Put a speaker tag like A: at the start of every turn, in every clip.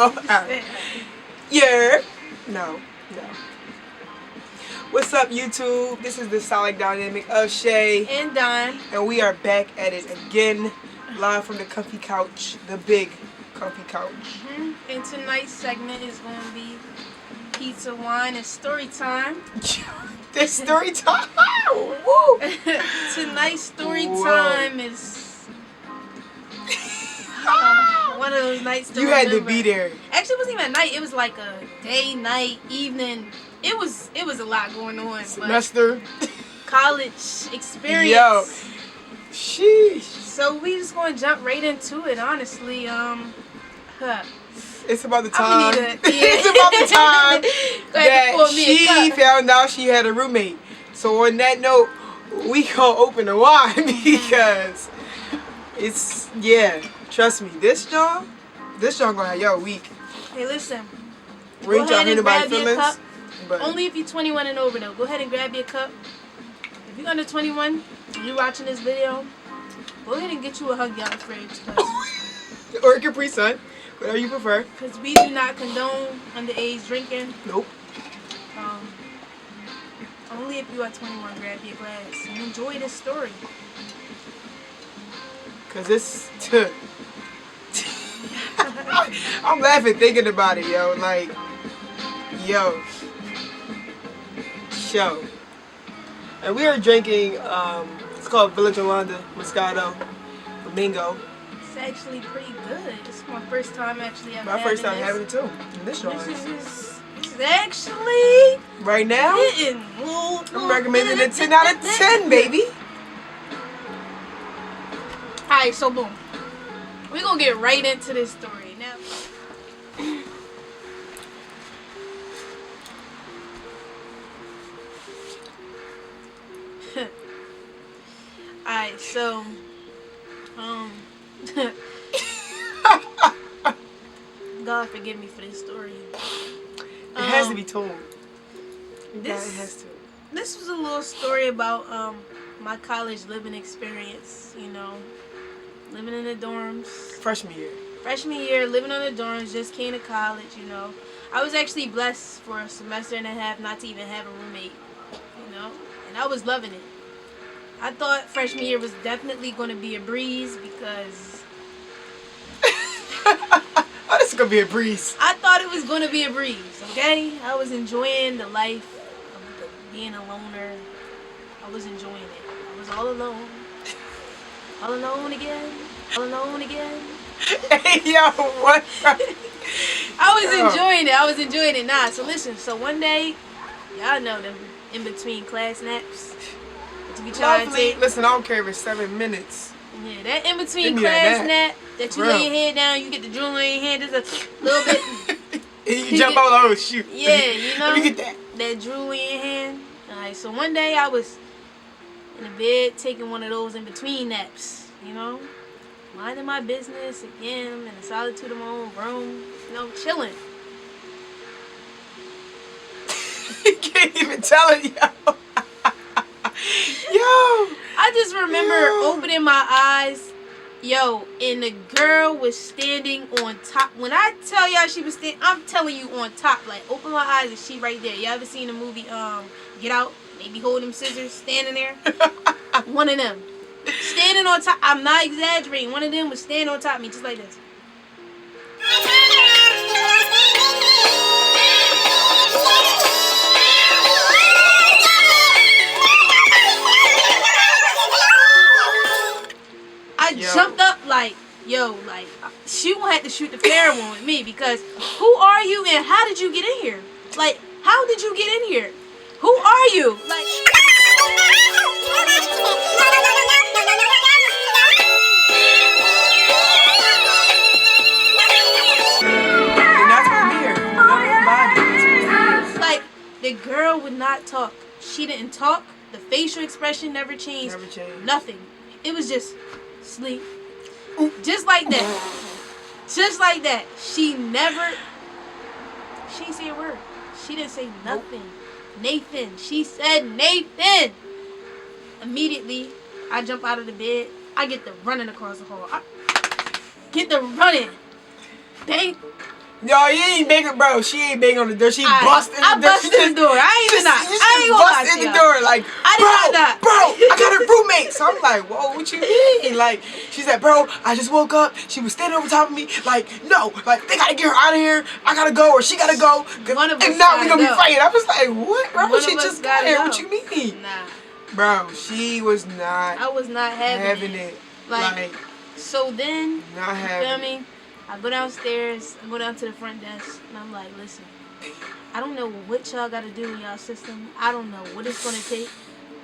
A: No. Yeah. No. What's up, YouTube? This is the solid dynamic of Shay
B: and Don,
A: and we are back at it again, live from the comfy couch, the big comfy couch.
B: And tonight's segment is going to be pizza, wine, and story time.
A: This story time. Woo.
B: Tonight's story time is one of those nights.
A: You had to be there.
B: Actually, it wasn't even a night. It was like a day, night, evening. It was a lot going on.
A: Semester.
B: College experience.
A: Yo. Sheesh.
B: So we just gonna jump right into it. Honestly,
A: It's about the time.
B: It's
A: about the time that she found out she had a roommate. So on that note, we gonna open the wine because it's trust me, this John gonna have y'all weak.
B: Hey, listen.
A: We ain't trying to hurt anybody's feelings. But
B: only if you're 21 and over though. Go ahead and grab your cup. If you're under 21 and you're watching this video, go ahead and get you a Huggy out of the fridge.
A: Or a Capri Sun, whatever you prefer.
B: Because we do not condone underage drinking.
A: Nope.
B: Only if you are 21, grab your glass and enjoy this story.
A: Cause it's I'm laughing thinking about it, yo. Like, yo. Show. And we are drinking, it's called Village Yolanda Moscato Flamingo.
B: It's actually pretty good. It's my first time actually having
A: My first time having it too. And this
B: is actually
A: right now
B: hitting.
A: I'm recommending it 10 out of 10, baby.
B: Alright, so boom. We're gonna get right into this story now. Alright, so God forgive me for this story.
A: It has to be told. It has to.
B: This was a little story about my college living experience, you know. Living in the dorms.
A: Freshman year,
B: living on the dorms, just came to college, you know. I was actually blessed for a semester and a half not to even have a roommate, you know. And I was loving it. I thought freshman year was definitely going to be a breeze because...
A: Oh, this is going to be a breeze.
B: I thought it was going to be a breeze, okay? I was enjoying the life of being a loner. I was enjoying it. I was all alone. All alone again. All alone again.
A: Hey, yo, what?
B: I was enjoying it. Nah, so listen. So one day, y'all know them in between class naps.
A: Listen, I don't care if it's 7 minutes.
B: Yeah, that in between class nap that you lay your head down, you get the drool on your hand just a little bit.
A: You jump out, oh shoot.
B: Yeah, you know.
A: Let me get that.
B: That drool in your hand. Alright, so one day I was in the bed taking one of those in between naps, you know. Minding my business again, in the solitude of my own room, you know, chilling.
A: You can't even tell it, yo. Yo.
B: I just remember opening my eyes, yo, and the girl was standing on top. When I tell y'all she was standing, I'm telling you on top. Like, open my eyes and she right there. Y'all ever seen the movie Get Out? They be holding them scissors, standing there. One of them. Standing on top. I'm not exaggerating. One of them was standing on top of me just like this. I jumped up like, yo, like, she gonna have to shoot the fair one with me because who are you and how did you get in here? Like, how did you get in here? Who are you? Like, like, the girl would not talk. She didn't talk. The facial expression never changed. Nothing. It was just sleep. Just like that. Just like that. She didn't say a word. She didn't say nothing. Nathan. She said Nathan. Immediately, I jump out of the bed. I get the running across the hall. I get the running. Bang.
A: Yo, you ain't banging, bro. She ain't banging on the door. She busted in the door.
B: I busted in the door. I ain't even not. I ain't gonna lie to
A: in the door, like, bro, I got a roommate. So I'm like, whoa, what you mean? Like, she said, bro, I just woke up. She was standing over top of me. Like, no, like, they gotta get her out of here. I gotta go, or she gotta go. And now we gonna be fighting. I was like, what, bro? She just got here. What you mean?
B: Nah.
A: Bro, she was not.
B: I was not having it. Like, so then,
A: not having
B: you feel me? I go downstairs, I go down to the front desk, and I'm like, listen, I don't know what y'all got to do in y'all system. I don't know what it's going to take.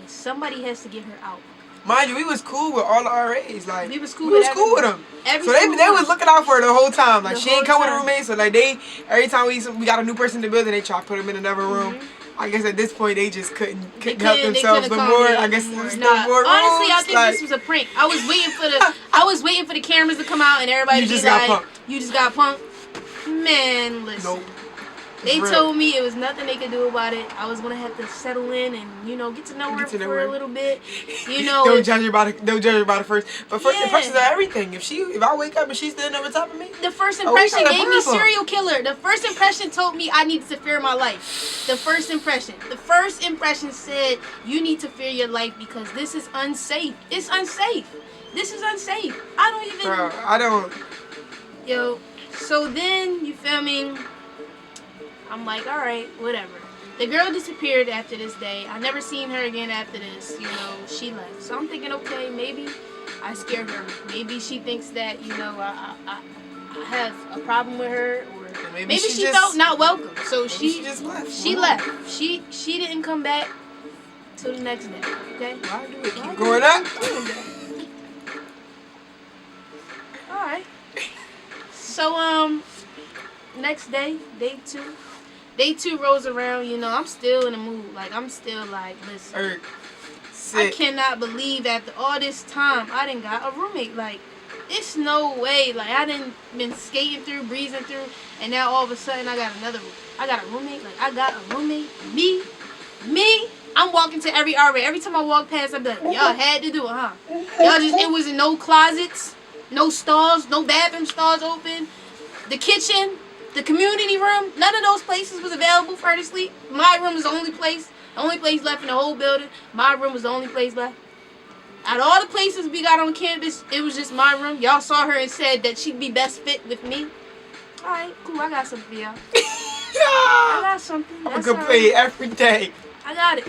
B: But somebody has to get her out.
A: Mind you, we was cool with all the RAs. Like,
B: we was cool with them.
A: So they was looking out for her the whole time. Like, she ain't come with a roommate. So, like, every time we got a new person in the building, they try to put them in another room. I guess at this point they just couldn't help themselves no more. I guess there's no more rooms.
B: Honestly, I think this was a prank. I was waiting for the cameras to come out and everybody to be like, "You just got punked." Man, listen.
A: Nope.
B: They told me it was nothing they could do about it. I was gonna have to settle in and get to know her for a little bit.
A: Don't judge her about it first. But first impressions are everything. If I wake up and she's standing over top of me,
B: the first impression gave me serial killer. The first impression told me I needed to fear my life. The first impression said you need to fear your life because this is unsafe. It's unsafe. This is unsafe. I don't even.
A: Bro, I don't.
B: Yo, so then you feel me? I'm like, all right, whatever. The girl disappeared after this day. I never seen her again after this. She left. So I'm thinking, okay, maybe I scared her. Maybe she thinks that, I have a problem with her, or maybe she felt not welcome. So she just left. She left. She didn't come back till the next day. Okay.
A: Why do we keep going up?
B: All right. So next day, day 2. Day 2 rolls around, I'm still in the mood. Like, I'm still like, listen, I cannot believe after all this time I done got a roommate. Like, it's no way. Like, I done been skating through, breezing through, and now all of a sudden I got a roommate. Like, I got a roommate. Me. I'm walking to every RA. Every time I walk past, I'm like, y'all had to do it, huh? It was in no closets, no stalls, no bathroom stalls open. The kitchen, the community room, none of those places was available for her to sleep. My room was the only place left in the whole building. My room was the only place left. Out of all the places we got on campus, it was just my room. Y'all saw her and said that she'd be best fit with me. Alright, cool, I got something for y'all. I got something.
A: I'm gonna play it every day.
B: I got it.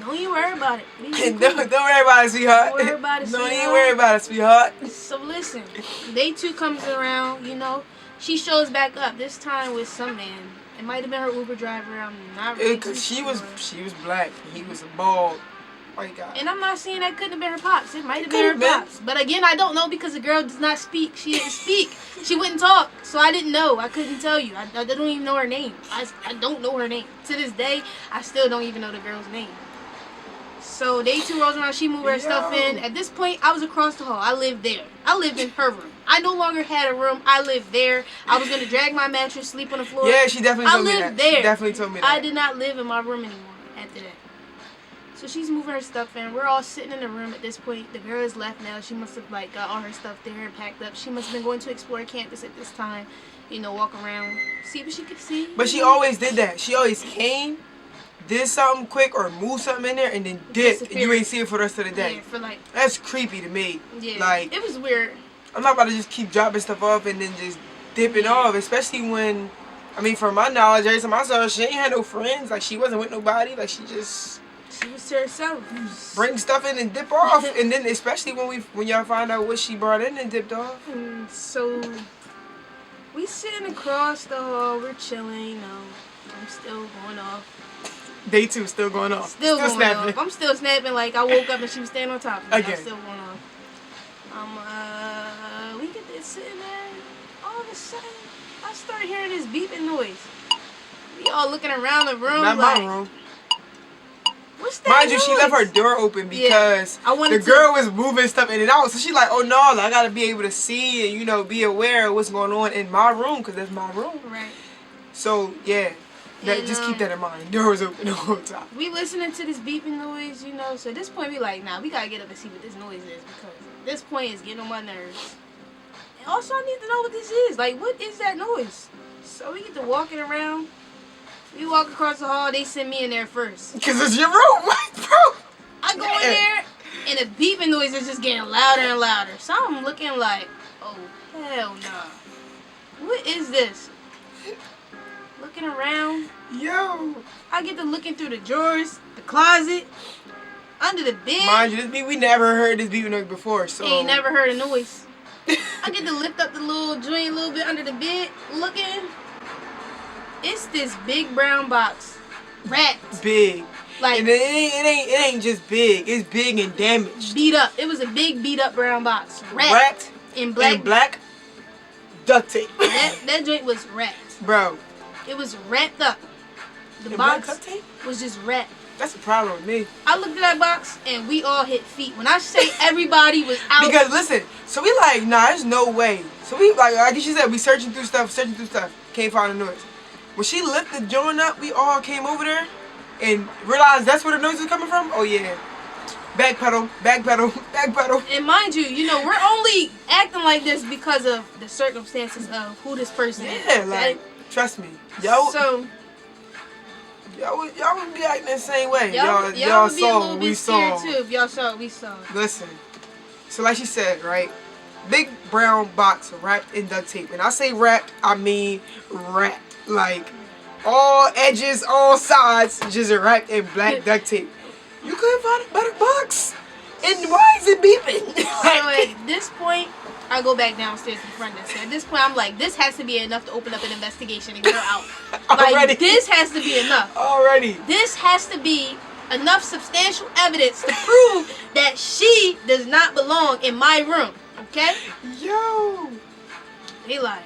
B: Don't even worry about it.
A: Don't worry about it, sweetheart.
B: Don't worry about it, sweetheart.
A: Don't even worry about it, sweetheart.
B: So listen, day 2 comes around, She shows back up, this time with some man. It might have been her Uber driver. I'm not really
A: because she was black. He was a bald white guy.
B: And I'm not saying that couldn't have been her pops. It might have been her pops. But again, I don't know because the girl does not speak. She didn't speak. She wouldn't talk. So I didn't know. I couldn't tell you. I don't even know her name. I don't know her name. To this day, I still don't even know the girl's name. So day 2 rolls around, she moved her stuff in. At this point, I was across the hall. I lived there. I lived in her room. I no longer had a room. I lived there. I was going to drag my mattress, sleep on the floor.
A: Yeah, she definitely told me that.
B: I lived there.
A: She definitely told me that.
B: I did not live in my room anymore after that. So she's moving her stuff in. We're all sitting in the room at this point. The girl is left now. She must have got all her stuff there and packed up. She must have been going to explore campus at this time. Walk around, see what she could see.
A: But she always did that. She always came, did something quick or moved something in there and then dipped, and you ain't see it for the rest of the day.
B: Yeah,
A: that's creepy to me.
B: Yeah, it was weird.
A: I'm not about to just keep dropping stuff off and then just dipping off, especially when, from my knowledge, every time I saw her, she ain't had no friends. Like, she wasn't with nobody. Like, she was
B: to herself.
A: Bring stuff in and dip off, and then especially when y'all find out what she brought in and dipped off.
B: So we sitting across the hall, we're chilling. I'm still going off.
A: Day 2 still going off.
B: Still going snapping. Off. I'm still snapping. Like, I woke up and she was standing on top of me. I'm still going off. We get there sitting there. All of a sudden, I start hearing this beeping noise. We all looking around the room.
A: Not
B: like,
A: my room.
B: What's that
A: Mind
B: noise?
A: you, she left her door open because the girl was moving stuff in and out. So she's like, oh no, I gotta be able to see and be aware of what's going on in my room because that's my room.
B: Right.
A: So yeah. Just keep that in mind. Door was open the whole time.
B: We listening to this beeping noise, So at this point, we like, nah, we gotta get up and see what this noise is because at this point, it's getting on my nerves. And also I need to know what this is. Like, what is that noise? So we get to walking around. We walk across the hall. They send me in there first.
A: Because it's your room, bro.
B: I go in there, and the beeping noise is just getting louder and louder. So I'm looking like, oh, hell nah. What is this? Looking around.
A: Yo.
B: I get to looking through the drawers, the closet, under the bed.
A: Mind you, we never heard this beeping noise before, so.
B: Ain't never heard a noise. I get to lift up the little joint a little bit under the bed, looking. It's this big brown box, wrapped.
A: Big.
B: Like,
A: and it ain't just big. It's big and damaged.
B: Beat up. It was a big beat up brown box,
A: wrapped
B: in black.
A: And black duct tape.
B: That joint was wrapped.
A: Bro.
B: It was wrapped up. The box duct tape was just wrapped.
A: That's the problem with me.
B: I looked at that box and we all hit feet. When I say everybody was out.
A: Because listen, so we like, nah, there's no way. So we like she said, we searching through stuff, can't find the noise. When she lifted the joint up, we all came over there and realized that's where the noise was coming from. Oh yeah. Backpedal.
B: And mind you, you know, we're only acting like this because of the circumstances of who this person is.
A: Yeah, like, trust me. Y'all would be acting the same way. Y'all saw what we saw.
B: Too, if y'all saw what we saw.
A: Listen. So like she said, right? Big brown box wrapped in duct tape. And I say wrapped, I mean wrapped. Like, all edges, all sides, just wrapped in black duct tape. You couldn't find a better box. And why is it beeping?
B: So at this point, I go back downstairs to the front desk. At this point, I'm like, this has to be enough to open up an investigation and get her out. Like, this has to be enough.
A: Already.
B: This has to be enough substantial evidence to prove that she does not belong in my room. Okay?
A: Yo.
B: They like,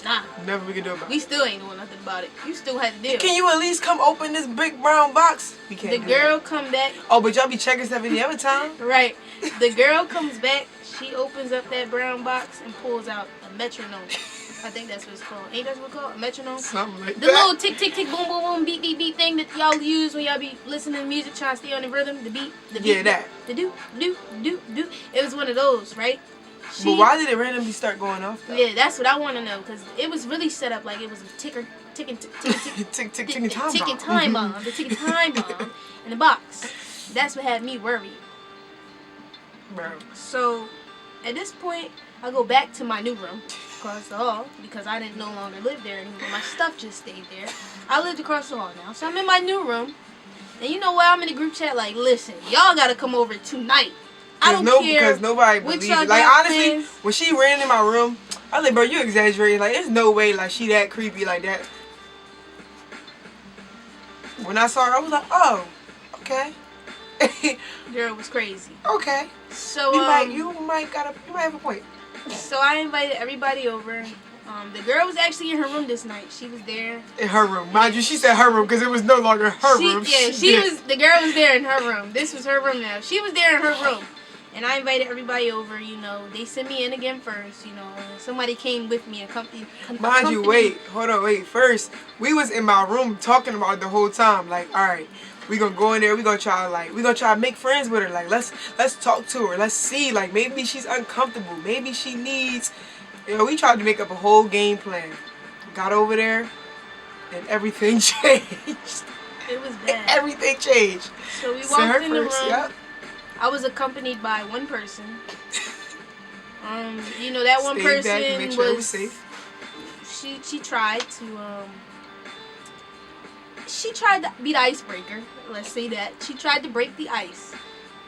B: nah.
A: Nothing we can do about it.
B: We still ain't doing nothing about it. You still had to deal.
A: Can you at least come open this big brown box? We can't.
B: The girl come back.
A: Oh, but y'all be checking stuff any other time?
B: Right. The girl comes back. She opens up that brown box and pulls out a metronome. I think that's what it's called. Ain't that what it's called? A metronome?
A: Something like that.
B: The little tick, tick, tick, boom, boom, boom, beat, beat, beat thing that y'all use when y'all be listening to music, trying to stay on the rhythm. The beat.
A: Yeah, that.
B: The do, do, do, do. It was one of those, right?
A: But why did it randomly start going off, though?
B: Yeah, that's what I want to know. Because it was really set up like it was a ticking time bomb. The ticking time bomb in the box. That's what had me worried.
A: Bro.
B: So, at this point, I go back to my new room across the hall because I didn't no longer live there anymore. My stuff just stayed there. I lived across the hall now. So I'm in my new room. And you know what? I'm in the group chat like, listen, y'all got to come over tonight. I don't care.
A: Because nobody believes it. Like, honestly, when she ran in my room, I was like, bro, you exaggerating. Like, there's no way, like, she that creepy like that. When I saw her, I was like, oh, okay.
B: Girl was crazy.
A: Okay.
B: So,
A: you might have a point.
B: So I invited everybody over. The girl was actually in her room this night. She was there.
A: In her room. Mind you, she said her room because it was no longer her room.
B: Yeah, the girl was there in her room. This was her room now. She was there in her room. And I invited everybody over, you know. They sent me in again first, you know. Somebody came with me and
A: Mind you, wait. First, we was in my room talking about it the whole time. Like, all right, we gonna go in there. We gonna try to make friends with her. Like, let's talk to her. Let's see. Like, maybe she's uncomfortable. Maybe she needs. You know, we tried to make up a whole game plan. Got over there, and everything changed.
B: It was bad.
A: Everything changed.
B: So we walked in the room.
A: Yep.
B: I was accompanied by one person. You know, that one person
A: back and make sure it was safe.
B: She tried to be the icebreaker. Let's say that. She tried to break the ice.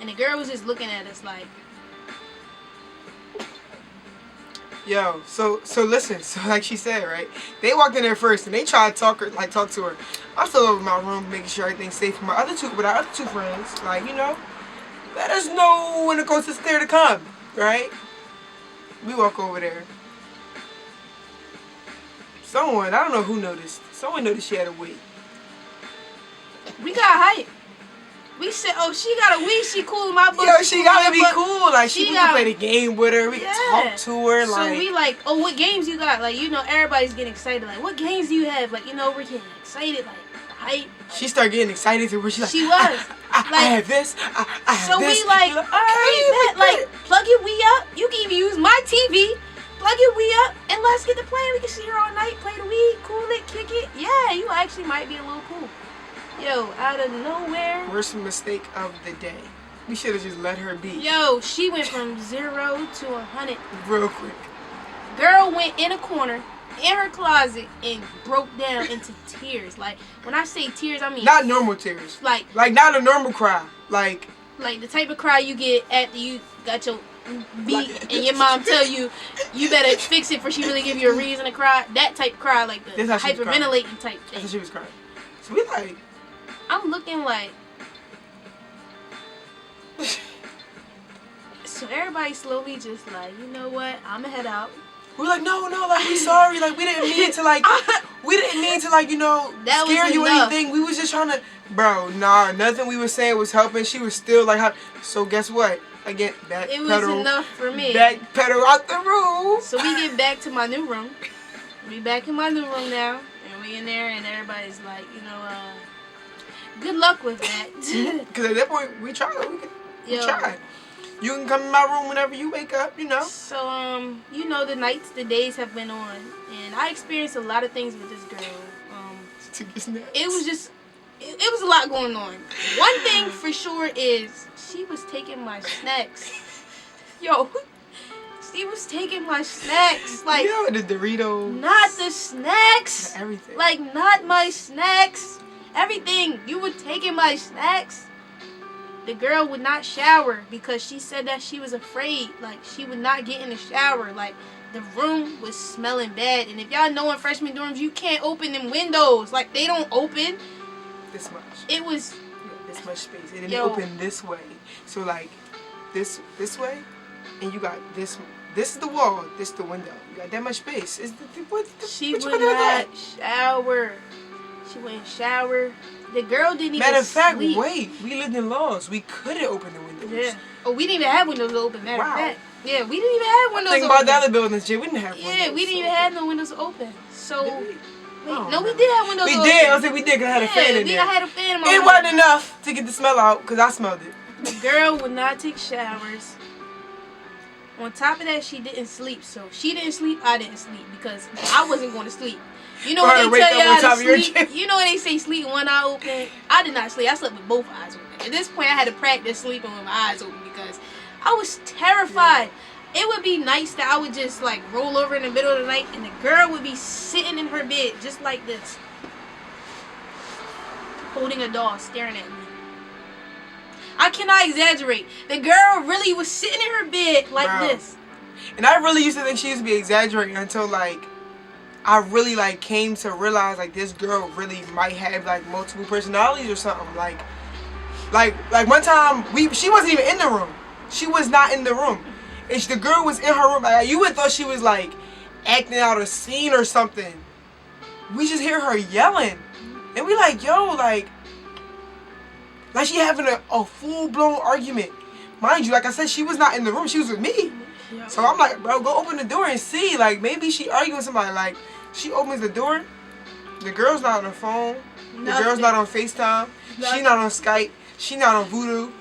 B: And the girl was just looking at us like,
A: yo, so listen, so like she said, right? They walked in there first and they tried to talk to her. I'm still over in my room making sure everything's safe with our other two friends. Like, you know, let us know when the coast is clear to come, right? We walk over there. Someone, I don't know who noticed. Someone noticed she had a wig.
B: We got hype. We said, oh, she got a wig. She cool in my book.
A: Yo, she gotta be cool. Like, we can play the game with her. We can talk to her.
B: So
A: like,
B: we like, oh, what games you got? Like, you know, everybody's getting excited. Like, what games do you have? Like, you know, we're getting excited. Like, hype.
A: She started getting excited to where she's like,
B: she was.
A: I have this. I have
B: so
A: this.
B: So we like, all right, like, plug your Wii up. You can even use my TV. Plug your Wii up and let's get to playing. We can sit here all night, play the Wii, cool it, kick it. Yeah, you actually might be a little cool. Yo, out of nowhere.
A: Worst mistake of the day. We should have just let her be.
B: Yo, she went from 0 to 100
A: real quick.
B: Girl went in a corner in her closet and broke down into tears. Like, when I say tears, I mean
A: not normal tears. Like not a normal cry. Like
B: the type of cry you get after you got your beat and your mom tell you better fix it for she really give you a reason to cry. That type of cry, like the hyperventilating type thing.
A: That's how she was crying. So we like.
B: I'm looking like. So everybody slowly just like, you know what? I'ma head out.
A: We're like, no, like we sorry, like we didn't mean to like, you know,
B: that
A: scare you or anything. We was just trying to, bro. Nah, nothing we were saying was helping. She was still like, so guess what? Again,
B: it was enough for me.
A: Backpedal out the room.
B: So we get back to my new room. We back in my new room now, and we in there, and everybody's like, you know, good luck with that.
A: Because at that point, we tried. We tried. You can come in my room whenever you wake up, you know. So,
B: you know, the days have been on, and I experienced a lot of things with this girl. It was just, it was a lot going on. One thing for sure is she was taking my snacks. Yo, she was taking my snacks. Like,
A: you know, the Doritos.
B: Not the snacks.
A: Everything.
B: Like, not my snacks. Everything. You were taking my snacks. The girl would not shower because she said that she was afraid. Like, she would not get in the shower. Like, the room was smelling bad. And if y'all know in freshman dorms, you can't open them windows. Like, they don't open.
A: This much.
B: It was...
A: Yeah, this much space. It didn't open this way. So, like, this way. And you got this. This is the wall. This is the window. You got that much space.
B: She would not shower. She wouldn't shower. The girl didn't even
A: Matter of fact,
B: sleep.
A: wait. We lived in laws. We couldn't open the windows.
B: Yeah. Oh, we didn't even have windows open. Matter of fact. Yeah, we didn't even have windows
A: open. Think about the other buildings, Jay. We didn't have windows.
B: Yeah, we didn't even have no windows open. So, wait, no, we did have windows open.
A: We did. I was like, we did because I had a fan in there.
B: I had a fan in my room.
A: It wasn't enough to get the smell out because I smelled it.
B: The girl would not take showers. On top of that, she didn't sleep. So, she didn't sleep, I didn't sleep because I wasn't going to sleep. You know when they tell y'all to sleep? You know when they say sleep with one eye open? I did not sleep. I slept with both eyes open. At this point, I had to practice sleeping with my eyes open because I was terrified. Yeah. It would be nice that I would just like roll over in the middle of the night and the girl would be sitting in her bed just like this, holding a doll, staring at me. I cannot exaggerate. The girl really was sitting in her bed like this.
A: And I really used to think she used to be exaggerating until like I really like came to realize like this girl really might have like multiple personalities or something. Like one time she wasn't even in the room. She was not in the room. And the girl was in her room. Like, you would have thought she was like acting out a scene or something. We just hear her yelling. And we like, yo, like she having a full-blown argument. Mind you, like I said, she was not in the room. She was with me. So I'm like, bro, go open the door and see. Like, maybe she arguing with somebody. Like, she opens the door. The girl's not on her phone. The girl's not on FaceTime. She not on Skype. She not on VOODOO.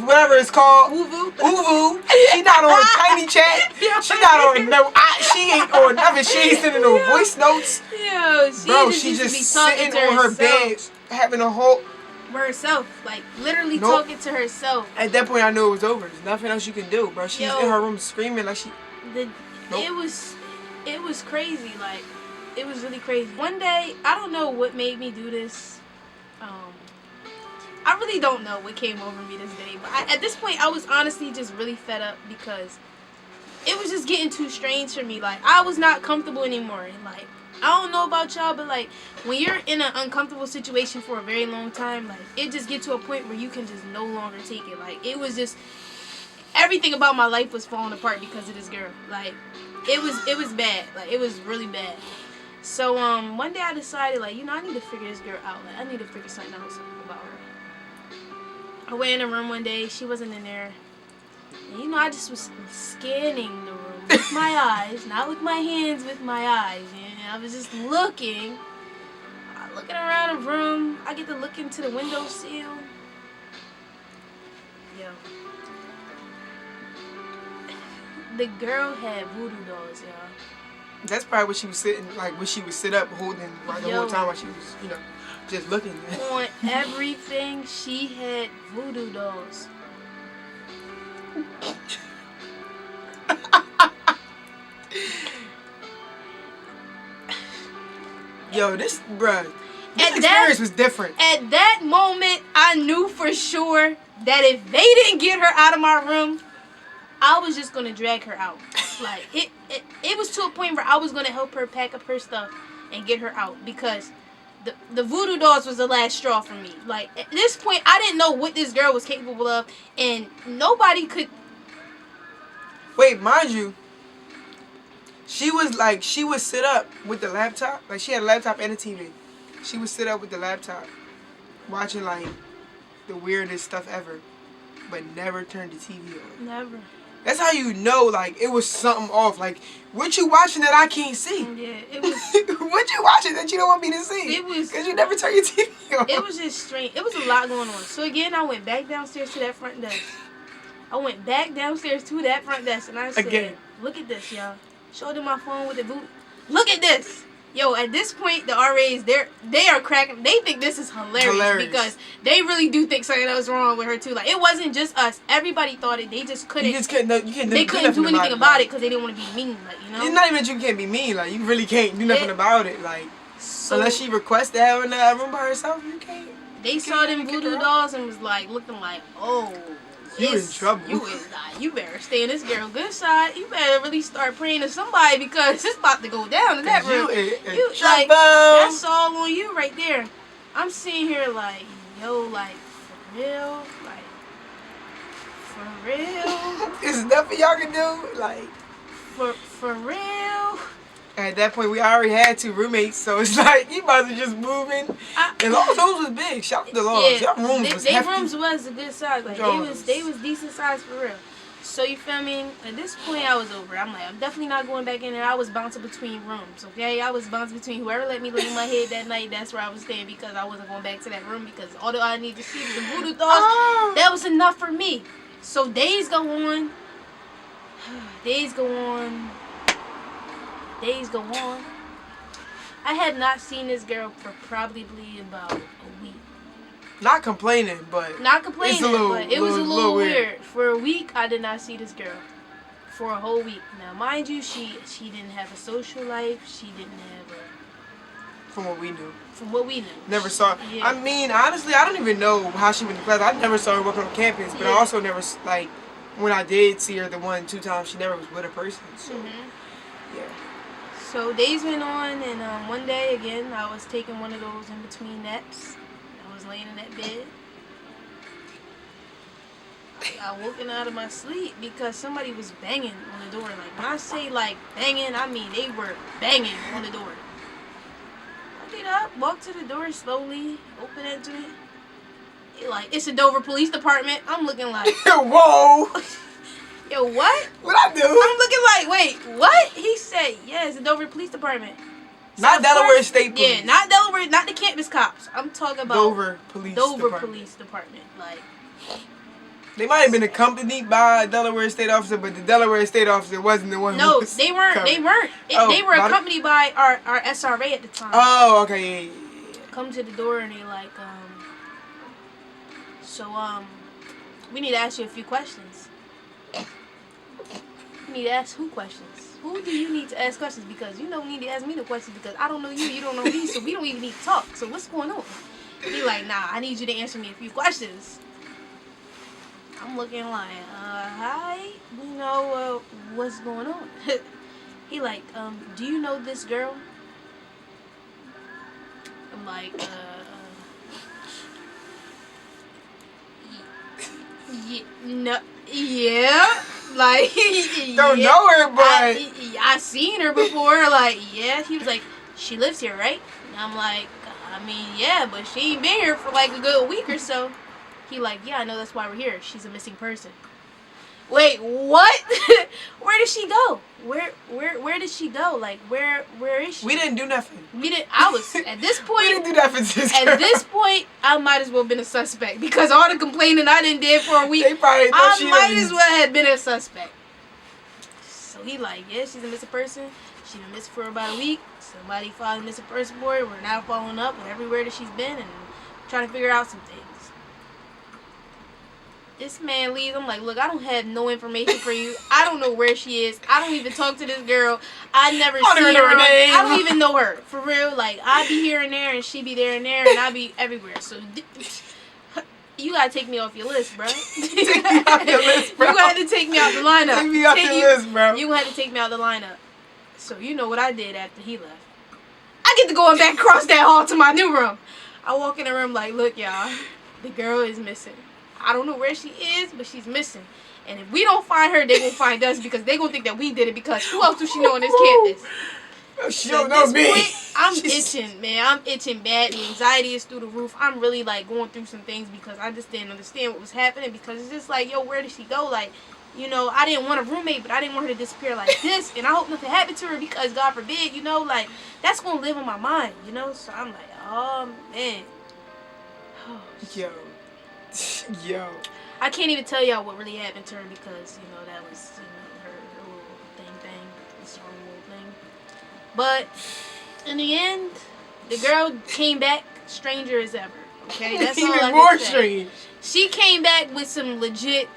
A: Whatever it's called. VOODOO. She not on Tiny Chat. She not on no. She ain't on nothing. She ain't sending no voice notes. Bro, she just sitting on her bed, having a whole.
B: Herself, like literally talking to herself.
A: At that point, I knew it was over. There's nothing else you can do, bro. She's in her room screaming like she.
B: It was crazy. Like, it was really crazy. One day, I don't know what made me do this. I really don't know what came over me this day. But at this point, I was honestly just really fed up because it was just getting too strange for me. Like, I was not comfortable anymore. And like, I don't know about y'all, but like when you're in an uncomfortable situation for a very long time, like it just gets to a point where you can just no longer take it. Like it was just everything about my life was falling apart because of this girl. Like it was bad. Like it was really bad. So one day I decided like, you know, I need to figure this girl out. Like I need to figure something else about her. I went in the room one day, she wasn't in there. And you know, I just was scanning the room with my eyes, not with my hands, with my eyes. And I was just looking around the room. I get to look into the windowsill. Yo. The girl had voodoo dolls, y'all.
A: That's probably what she was sitting, like when she would sit up holding like, the whole time while she was, just looking.
B: On everything, she had voodoo dolls.
A: Yo, this experience was different.
B: At that moment, I knew for sure that if they didn't get her out of my room, I was just gonna drag her out. Like it was to a point where I was gonna help her pack up her stuff and get her out because the voodoo dolls was the last straw for me. Like at this point, I didn't know what this girl was capable of, and nobody could.
A: Wait, mind you, she would sit up with the laptop. Like she had a laptop and a TV. She would sit up with the laptop, watching like the weirdest stuff ever, but never turned the TV on.
B: Never.
A: That's how you know, like, it was something off. Like, what you watching that I can't see?
B: Yeah, it was.
A: What you watching that you don't want me to see?
B: It was.
A: Because you never turn your TV on.
B: It was just strange. It was a lot going on. So, again, I went back downstairs to that front desk. And I said, again. Look at this, y'all. Showed them my phone with the boot. Look at this. Yo, at this point, the RAs, they are cracking. They think this is hilarious because they really do think something was wrong with her too. Like it wasn't just us. Everybody thought it. They just couldn't. They couldn't do anything about it because they didn't want to be mean. Like
A: It's not even that you can't be mean. Like you really can't do nothing about it. Like unless she requests to have in that room by herself, you can't.
B: They saw them voodoo dolls and was like looking like, oh.
A: You in trouble.
B: You better stay in this girl good side. You better really start praying to somebody because it's about to go down in that room. You like that's all on you right there. I'm sitting here like, yo, like for real.
A: There's nothing y'all can do, like
B: for real.
A: At that point, we already had 2 roommates, so it's like you about to just move in. And those was big. Shout out to Laws.
B: Yeah,
A: Your rooms was
B: hefty.
A: hefty.
B: Their rooms was a good size. Like they was decent size for real. So you feel me? At this point, I was over. I'm like, I'm definitely not going back in there. I was bouncing between rooms. Okay, I was bouncing between whoever let me lay my head that night. That's where I was staying because I wasn't going back to that room because all I needed to see was the voodoo dolls. That was enough for me. So days go on. Days go on. I had not seen this girl for probably about a week.
A: Not complaining, but it was
B: a little weird. For a week, I did not see this girl. For a whole week. Now, mind you, she didn't have a social life. She didn't have a...
A: From what we knew.
B: Never
A: saw. Yeah. I mean, honestly, I don't even know how she went to class. I never saw her walking on campus, but I also never, like, when I did see her the 1-2 times, she never was with a person. So, yeah.
B: So days went on, and one day again, I was taking one of those in between naps. I was laying in that bed. I woken out of my sleep because somebody was banging on the door. Like when I say like banging, I mean they were banging on the door. I get up, walk to the door slowly, open it to it. Like it's the Dover Police Department. I'm looking like,
A: whoa.
B: Yo, what?
A: What I do?
B: I'm looking like, wait, what? He said, yeah, it's the Dover Police Department.
A: Not Delaware State Police.
B: Yeah, not Delaware, not the campus cops. I'm talking about
A: Dover Police
B: Department. Like,
A: they might have been accompanied by a Delaware State officer, but the Delaware State officer wasn't the one.
B: No,
A: who was
B: they weren't. Covered. They weren't. They were accompanied by our SRA at the time.
A: Oh, okay. Yeah.
B: Come to the door and they like, we need to ask you a few questions. You need to ask who questions? Who do you need to ask questions? Because you don't need to ask me no questions because I don't know you don't know me, so we don't even need to talk. So what's going on? He like, nah, I need you to answer me a few questions. I'm looking like, hi, what's going on? He like, do you know this girl? I'm like, yeah, like,
A: don't know her, but
B: I seen her before, like, yeah. He was like, she lives here, right? And I'm like, I mean, yeah, but she ain't been here for like a good week or so. He like, yeah, I know, that's why we're here. She's a missing person. Wait, what? Where did she go? Where did she go? Like, where is she?
A: We didn't do nothing.
B: I was, at this point.
A: We didn't do nothing to this girl.
B: At this point, I might as well have been a suspect. Because all the complaining I didn't did for a week,
A: they probably
B: I might as well have been a suspect. he like, yeah, she's a missing person. She's been missing for about a week. Somebody filed a missing person board. We're now following up with everywhere that she's been and trying to figure out some things. This man leaves. I'm like, look, I don't have no information for you. I don't know where she is. I don't even talk to this girl. I never see her. I don't even know her. For real. Like, I be here and there and she be there and there and I be everywhere. So, you gotta take me off your list, bro.
A: Take me off your list, bro.
B: You gotta take me out the lineup.
A: Take me off your list, bro.
B: You had to take me out the lineup. So, you know what I did after he left. I get to go back across that hall to my new room. I walk in the room like, look, y'all, the girl is missing. I don't know where she is, but she's missing. And if we don't find her, they gonna find us because they gonna think that we did it because who else do she know on this campus?
A: She don't know me.
B: Point, I'm itching, man. I'm itching bad. The anxiety is through the roof. I'm really, like, going through some things because I just didn't understand what was happening because it's just like, yo, where did she go? Like, you know, I didn't want a roommate, but I didn't want her to disappear like this. And I hope nothing happened to her because, God forbid, you know, like, that's going to live on my mind, you know? So I'm like, oh, man. Oh,
A: Yo.
B: I can't even tell y'all what really happened to her because, you know, that was, you know, her little thing, this whole little thing. But in the end, the girl came back stranger as ever. Okay, that's all I
A: Even
B: can
A: more
B: say.
A: strange.
B: She came back with some legit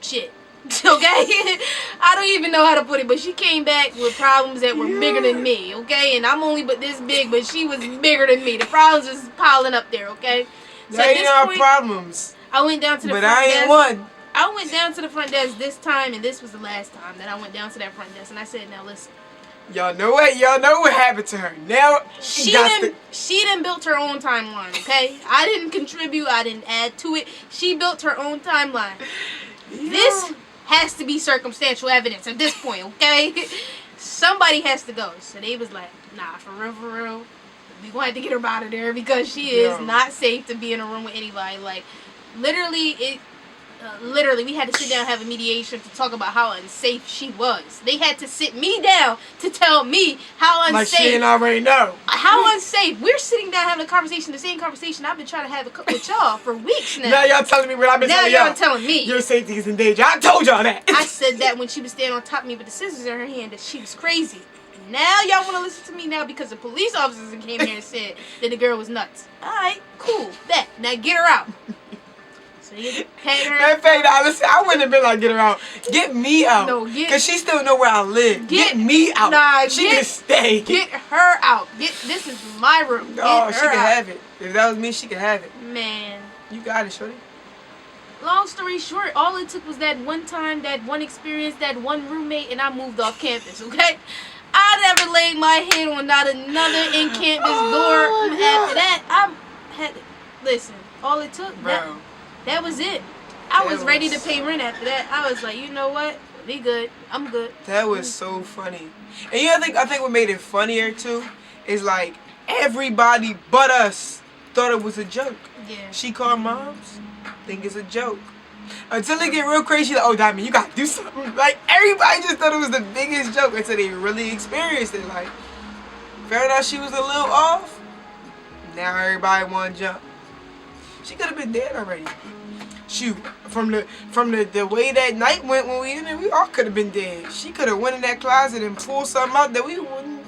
B: shit. Okay, I don't even know how to put it, but she came back with problems that were bigger than me. Okay, and I'm only but this big, but she was bigger than me. The problems was piling up there. Okay. So
A: that ain't our problems.
B: I went down to the
A: but
B: front
A: I ain't
B: desk.
A: one.
B: I went down to the front desk this time, and this was the last time that I went down to that front desk, and I said, now listen.
A: Y'all know what happened to her. Now
B: she done built her own timeline, okay? I didn't contribute, I didn't add to it. She built her own timeline. Yeah. This has to be circumstantial evidence at this point, okay? Somebody has to go. So they was like, nah, for real. We gonna have to get her out of there because she is not safe to be in a room with anybody. Like, literally, we had to sit down and have a mediation to talk about how unsafe she was. They had to sit me down to tell me how unsafe.
A: Like she didn't already know.
B: How unsafe. We're sitting down having a conversation, the same conversation I've been trying to have with y'all for weeks now.
A: Now y'all telling me what I've been telling y'all.
B: Now y'all telling me.
A: Your safety is in danger. I told y'all that.
B: I said that when she was standing on top of me with the scissors in her hand that she was crazy. Now y'all want to listen to me now because the police officers came here and said that the girl was nuts. Alright, cool. Bet. Now get her out. So you had her.
A: That fact, listen, I wouldn't have been like, get her out. Get me out.
B: No,
A: because she still know where I live. Get me out.
B: Nah,
A: she can stay.
B: Get her out. This is my room.
A: No, she can have it. If that was me, she could have it.
B: Man.
A: You got it, shorty.
B: Long story short, all it took was that one time, that one experience, that one roommate, and I moved off campus, okay? I never laid my head on not another in-campus door. After that, I had to, listen, all it took, that was it. I was ready to pay rent after that. I was like, you know what? Be good. I'm good.
A: That was so funny. And you know, I think what made it funnier, too, is like, everybody but us thought it was a joke.
B: Yeah.
A: She called moms, think it's a joke. Until they get real crazy, like, oh, Diamond, you gotta do something. Like, everybody just thought it was the biggest joke until they really experienced it. Like, found out she was a little off. Now everybody want to jump. She could have been dead already. Shoot, from the way that night went when we in there, we all could have been dead. She could have went in that closet and pulled something out that we wasn't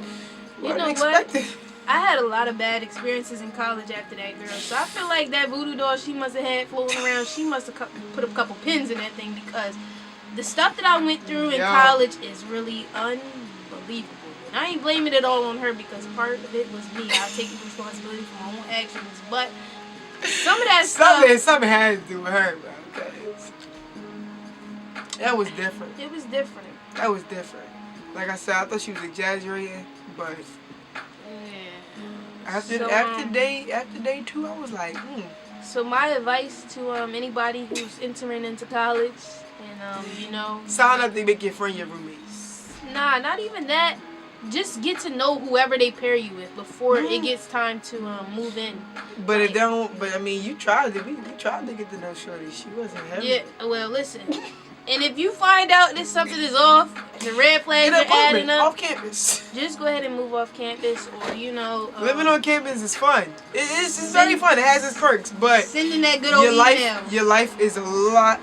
A: expecting.
B: What? I had a lot of bad experiences in college after that girl. So I feel like that voodoo doll she must have had floating around, she must have put a couple pins in that thing because the stuff that I went through in college is really unbelievable. And I ain't blaming it all on her because part of it was me. I take responsibility for my own actions. But some of that
A: something had to do with her, bro. That was different.
B: It was different.
A: That was different. Like I said, I thought she was exaggerating, but after day 2, I was like,
B: So my advice to anybody who's entering into college and you know,
A: sign up to make your friend your roommates.
B: Nah, not even that. Just get to know whoever they pair you with before it gets time to move in.
A: But like, I mean, you tried to get to know Shorty. She wasn't heavy.
B: Yeah. Well, listen. And if you find out that something is off, the red flags are adding up,
A: off campus.
B: Just go ahead and move off campus, or you know.
A: Living on campus is fun. It's very fun. It has its perks, but
B: sending that good old email.
A: Your life is a lot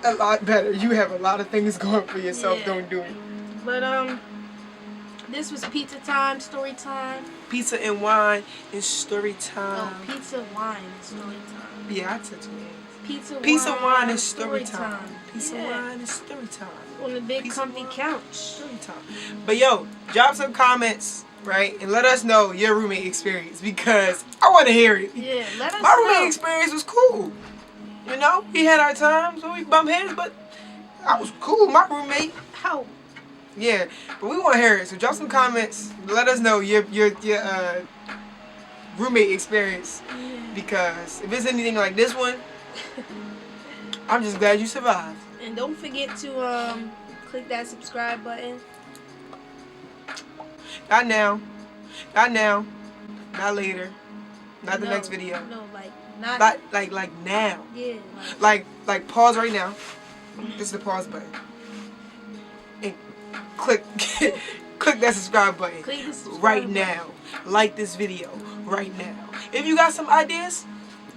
A: A lot better. You have a lot of things going for yourself. Yeah. Don't do it.
B: But this was pizza time, story time.
A: Pizza and wine and story time.
B: Oh, pizza, wine, and story time.
A: Yeah, I took 2
B: Pizza,
A: wine, and story time. Pizza, wine, and story time.
B: On the big comfy couch.
A: Story time. But yo, drop some comments, right, and let us know your roommate experience because I want to hear it.
B: Yeah, let us know.
A: My roommate experience was cool. You know, we had our times when we bump heads, but I was cool with my roommate.
B: How?
A: Yeah, but we want to hear it. So drop some comments. Let us know your roommate experience.
B: Yeah.
A: Because if it's anything like this one, I'm just glad you survived.
B: And don't forget to click that subscribe button.
A: Not now. Not now. Not later. Not the next video.
B: No, like
A: now.
B: Yeah.
A: Like pause right now. This is the pause button. And click that subscribe button.
B: Click the subscribe
A: right
B: button.
A: now. Like this video right now. If you got some ideas,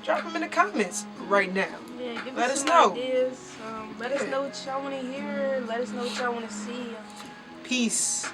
A: drop them in the comments right now.
B: Yeah, give
A: let
B: us
A: us
B: some
A: know.
B: Ideas. Let us know what y'all want to hear. Let us know what y'all want to see.
A: Peace.